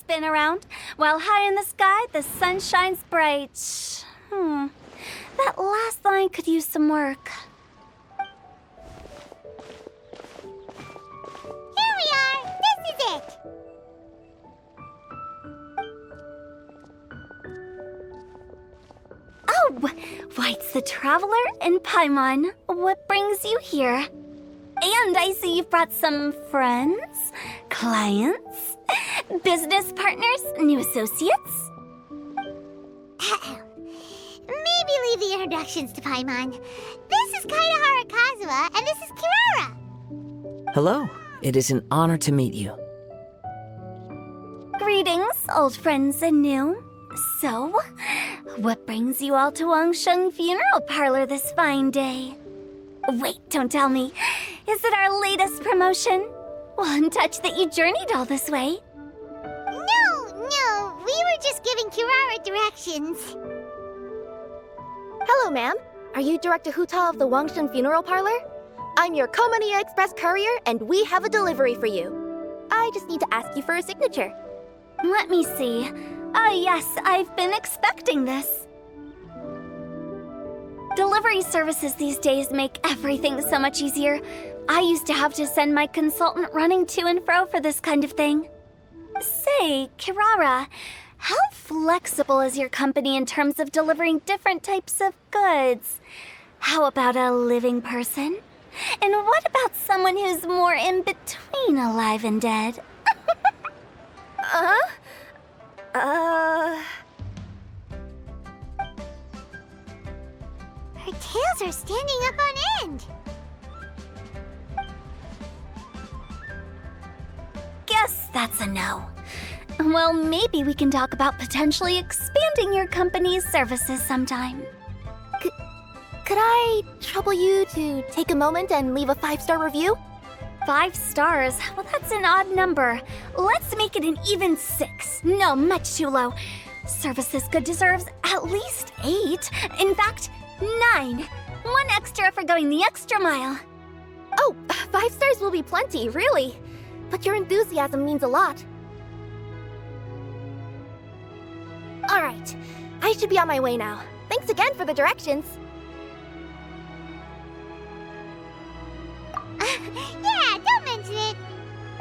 spin around, while high in the sky, the sun shines bright. That last line could use some work. Here we are! This is it! Oh, why, it's the Traveler and Paimon. What brings you here? And I see you've brought some friends, clients, business partners, new associates. Maybe leave the introductions to Paimon. This is Kaedehara Kazuha, and this is Kirara. Hello. It is an honor to meet you. Greetings, old friends and new. So, what brings you all to Wangsheng Funeral Parlor this fine day? Wait, don't tell me. Is it our latest promotion? One touch that you journeyed all this way. No, we were just giving Kirara directions. Hello, ma'am. Are you Director Huta of the Wangsheng Funeral Parlor? I'm your Komania Express courier, and we have a delivery for you. I just need to ask you for a signature. Let me see. Oh yes, I've been expecting this. Delivery services these days make everything so much easier. I used to have to send my consultant running to and fro for this kind of thing. Say, Kirara, how flexible is your company in terms of delivering different types of goods? How about a living person? And what about someone who's more in between alive and dead? Her tails are standing up on end. Guess that's a no. Well, maybe we can talk about potentially expanding your company's services sometime. Could I trouble you to take a moment and leave a 5-star review? 5 stars? Well, that's an odd number. Let's make it an even 6. No, much too low. Service this good deserves at least 8. In fact, 9. 1 extra for going the extra mile. Oh, 5 stars will be plenty, really. But your enthusiasm means a lot. All right, I should be on my way now. Thanks again for the directions. Yeah, don't mention it.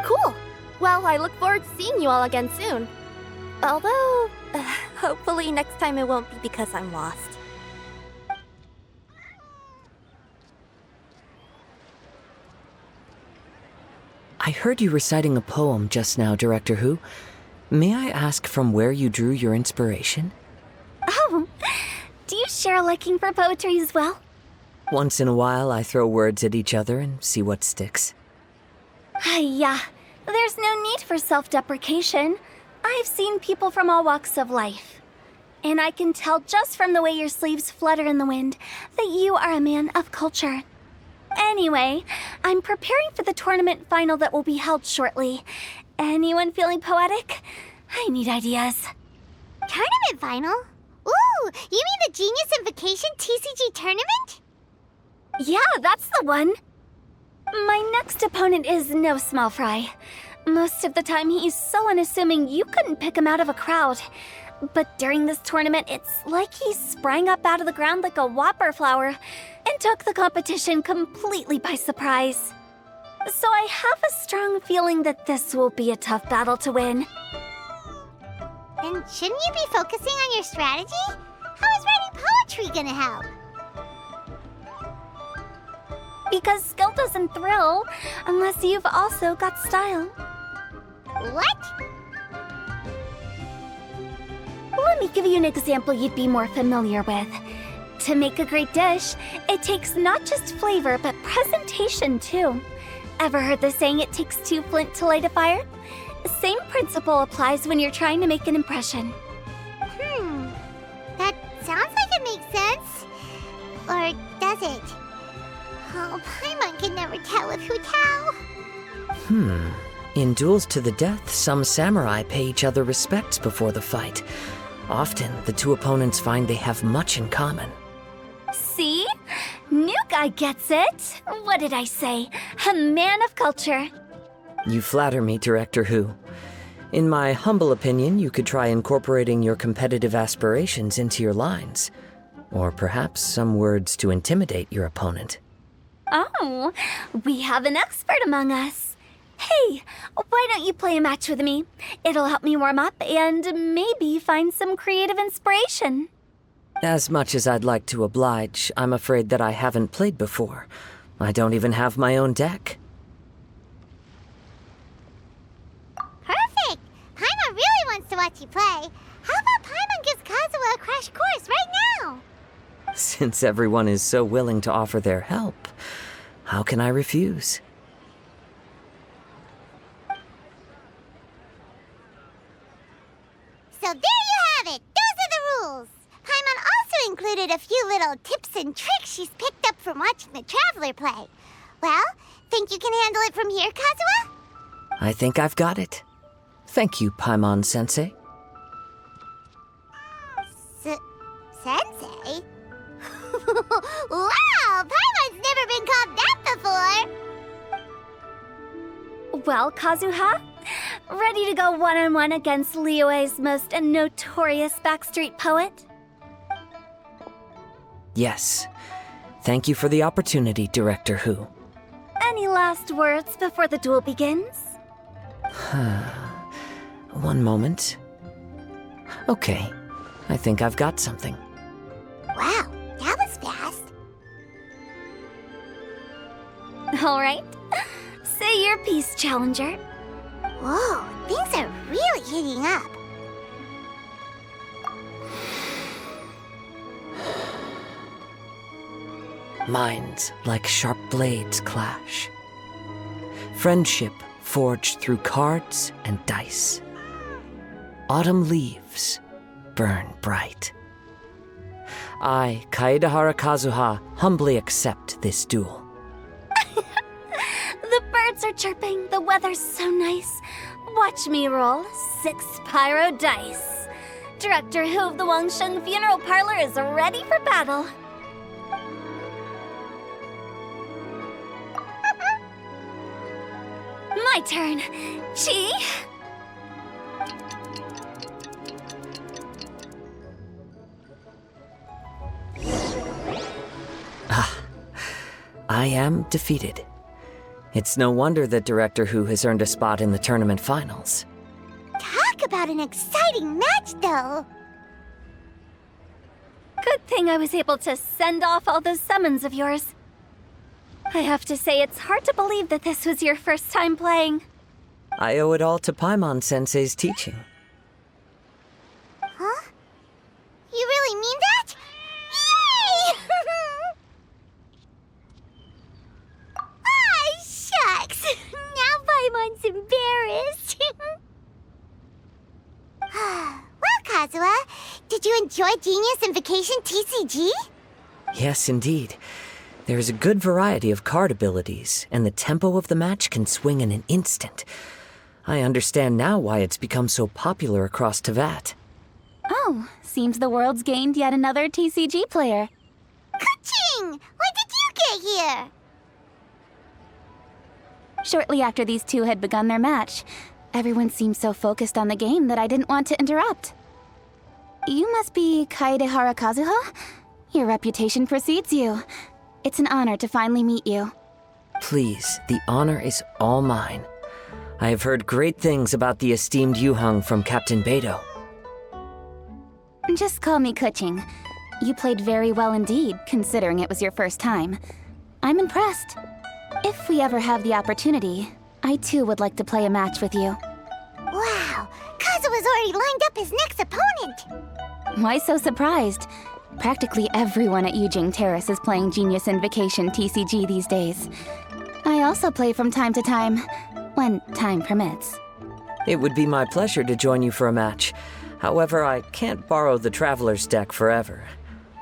Cool. Well, I look forward to seeing you all again soon. Although, hopefully next time it won't be because I'm lost. I heard you reciting a poem just now, Director Hu. May I ask from where you drew your inspiration? Oh, do you share a liking for poetry as well? Once in a while, I throw words at each other and see what sticks. Yeah, there's no need for self-deprecation. I've seen people from all walks of life. And I can tell just from the way your sleeves flutter in the wind that you are a man of culture. Anyway, I'm preparing for the tournament final that will be held shortly. Anyone feeling poetic? I need ideas. Tournament final? Ooh, you mean the Genius Invocation TCG tournament? Yeah, that's the one. My next opponent is no small fry. Most of the time, he's so unassuming you couldn't pick him out of a crowd. But during this tournament, it's like he sprang up out of the ground like a whopper flower and took the competition completely by surprise. So I have a strong feeling that this will be a tough battle to win. Then shouldn't you be focusing on your strategy? How is writing poetry gonna help? Because skill doesn't thrill unless you've also got style. What? Let me give you an example you'd be more familiar with. To make a great dish, it takes not just flavor, but presentation too. Ever heard the saying, it takes 2 flint to light a fire? Same principle applies when you're trying to make an impression. That sounds like it makes sense. Or does it? Oh, Paimon can never tell with Hu Tao. In duels to the death, some samurai pay each other respects before the fight. Often, the two opponents find they have much in common. See? New guy gets it. What did I say? A man of culture. You flatter me, Director Hu. In my humble opinion, you could try incorporating your competitive aspirations into your lines. Or perhaps some words to intimidate your opponent. Oh, we have an expert among us. Hey, why don't you play a match with me? It'll help me warm up and maybe find some creative inspiration. As much as I'd like to oblige, I'm afraid that I haven't played before. I don't even have my own deck. Perfect! Paimon really wants to watch you play. How about Paimon gives Kazuha a crash course right now? Since everyone is so willing to offer their help, how can I refuse? So there you have it! Those are the rules! Paimon also included a few little tips and tricks she's picked up from watching the Traveler play. Well, think you can handle it from here, Kazuha? I think I've got it. Thank you, Paimon-sensei. Sensei? Wow! Paimon's never been called that before! Well, Kazuha, ready to go one-on-one against Liyue's most notorious backstreet poet? Yes. Thank you for the opportunity, Director Hu. Any last words before the duel begins? One moment. Okay, I think I've got something. Wow, that was fast. All right. Say your piece, Challenger. Whoa, things are really heating up. Minds like sharp blades clash. Friendship forged through cards and dice. Autumn leaves burn bright. I, Kaedehara Kazuha, humbly accept this duel. The birds are chirping, the weather's so nice. Watch me roll 6 pyro dice. Director Hu of the Wangsheng Funeral Parlor is ready for battle. My turn. Chi? I am defeated. It's no wonder that Director Hu has earned a spot in the tournament finals. Talk about an exciting match, though. Good thing I was able to send off all those summons of yours. I have to say, it's hard to believe that this was your first time playing. I owe it all to Paimon-sensei's teaching. Huh? You really mean that? Yay! Ah, shucks! Now Paimon's embarrassed. Well, Kazuha, did you enjoy Genius Invocation TCG? Yes, indeed. There is a good variety of card abilities, and the tempo of the match can swing in an instant. I understand now why it's become so popular across Teyvat. Oh, seems the world's gained yet another TCG player. Ka-ching! When did you get here? Shortly after these two had begun their match, everyone seemed so focused on the game that I didn't want to interrupt. You must be Kaedehara Kazuha? Your reputation precedes you. It's an honor to finally meet you. Please, the honor is all mine. I have heard great things about the esteemed Yuheng from Captain Beidou. Just call me Kuching. You played very well indeed, considering it was your first time. I'm impressed. If we ever have the opportunity, I too would like to play a match with you. Wow, Kazuha's already lined up his next opponent. Why so surprised? Practically everyone at Yujing Terrace is playing Genius Invocation TCG these days. I also play from time to time, when time permits. It would be my pleasure to join you for a match. However, I can't borrow the Traveler's deck forever.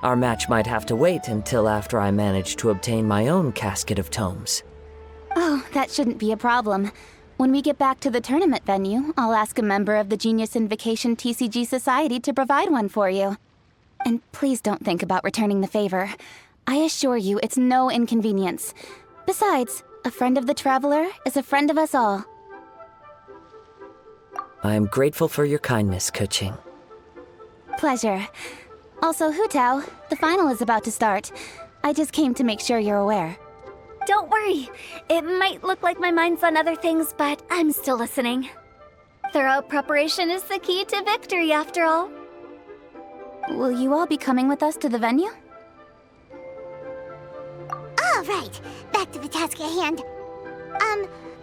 Our match might have to wait until after I manage to obtain my own casket of tomes. Oh, that shouldn't be a problem. When we get back to the tournament venue, I'll ask a member of the Genius Invocation TCG Society to provide one for you. And please don't think about returning the favor. I assure you it's no inconvenience. Besides, a friend of the Traveler is a friend of us all. I am grateful for your kindness, Keqing. Pleasure. Also, Hu Tao, the final is about to start. I just came to make sure you're aware. Don't worry. It might look like my mind's on other things, but I'm still listening. Thorough preparation is the key to victory, after all. Will you all be coming with us to the venue? All right, back to the task at hand.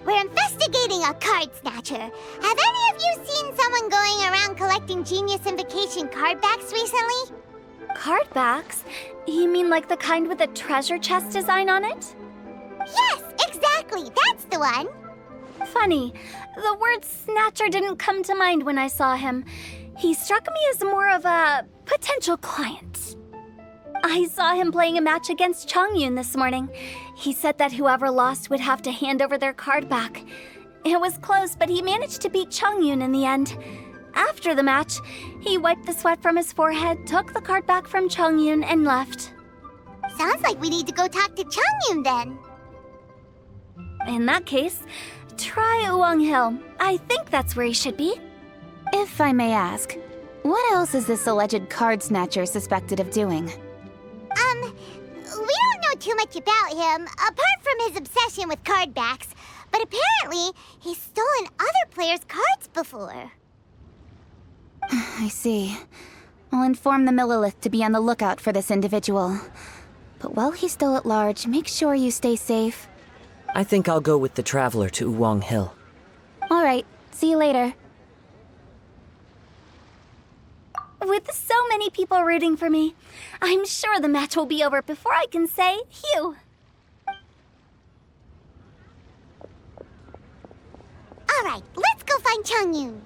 We're investigating a card snatcher. Have any of you seen someone going around collecting Genius Invocation card backs recently? Card backs? You mean like the kind with a treasure chest design on it? Yes, exactly, that's the one. Funny, the word snatcher didn't come to mind when I saw him. He struck me as more of a potential client. I saw him playing a match against Chongyun this morning. He said that whoever lost would have to hand over their card back. It was close, but he managed to beat Chongyun in the end. After the match, he wiped the sweat from his forehead, took the card back from Chongyun, and left. Sounds like we need to go talk to Chongyun then. In that case, try Uwang Hill. I think that's where he should be. If I may ask, what else is this alleged card snatcher suspected of doing? We don't know too much about him, apart from his obsession with card backs. But apparently, he's stolen other players' cards before. I see. I'll inform the Millilith to be on the lookout for this individual. But while he's still at large, make sure you stay safe. I think I'll go with the Traveler to Uwang Hill. All right, see you later. With so many people rooting for me, I'm sure the match will be over before I can say phew. All right, let's go find Chongyun.